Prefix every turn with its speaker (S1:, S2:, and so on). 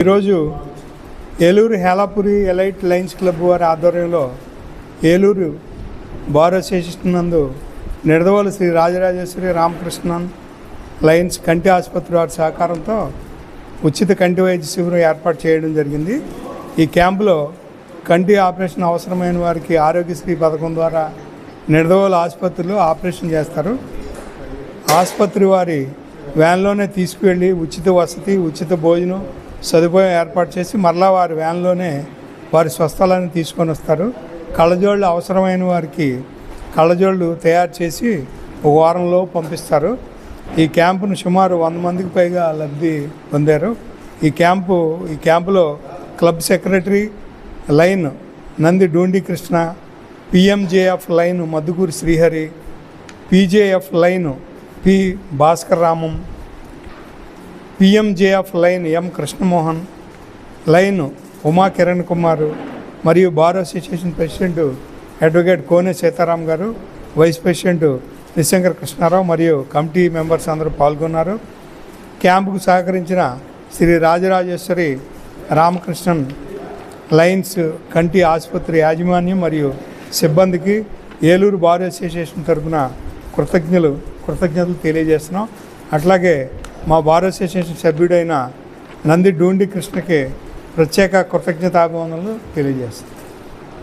S1: ఈరోజు Eluru Helapuri elite Lions club వారి ఆధ్వర్యంలో ఏలూరు బార్ అసోసియేషన్ నందు నిడదవోలు శ్రీ రాజరాజేశ్వరి రామకృష్ణన్ లయన్స్ కంటి ఆసుపత్రి వారి సహకారంతో ఉచిత కంటి వైద్య శిబిరం ఏర్పాటు చేయడం జరిగింది. ఈ క్యాంపులో కంటి ఆపరేషన్ అవసరమైన వారికి ఆరోగ్యశ్రీ పథకం ద్వారా నిడదవోలు ఆసుపత్రిలో ఆపరేషన్ చేస్తారు. ఆసుపత్రి వారి వ్యాన్లోనే తీసుకువెళ్ళి ఉచిత వసతి, ఉచిత భోజనం సదుపాయం ఏర్పాటు చేసి మరలా వారి వ్యాన్లోనే వారి స్వస్థలాన్ని తీసుకొని వస్తారు. కళ్ళజోళ్ళు అవసరమైన వారికి కళ్ళజోళ్ళు తయారు చేసి ఒక వారంలో పంపిస్తారు. ఈ క్యాంపును సుమారు 100 మందికి పైగా లబ్ధి పొందారు. ఈ క్యాంపులో club secretary lion Nandi Dundi Krishna, PMJF lion Maddukuri Srihari, PJF lion P Bhaskar Ramam, PMJF lion M Krishnamohan, lion Uma Kiran Kumar మరియు bar association president advocate Kone Sitaram గారు, వైస్ ప్రెసిడెంట్ నిశంకర్ కృష్ణారావు మరియు కమిటీ మెంబర్స్ అందరూ పాల్గొన్నారు. క్యాంపుకు సహకరించిన శ్రీ రాజరాజేశ్వరి రామకృష్ణన్ లయన్స్ కంటి ఆసుపత్రి యాజమాన్యం మరియు సిబ్బందికి ఏలూరు బార్ అసోసియేషన్ తరఫున కృతజ్ఞతలు తెలియజేస్తున్నాం. అట్లాగే మా బార్ అసోసియేషన్ సభ్యుడైన నంది డూండి కృష్ణకి ప్రత్యేక కృతజ్ఞతాభివందనలు తెలియజేస్తాం.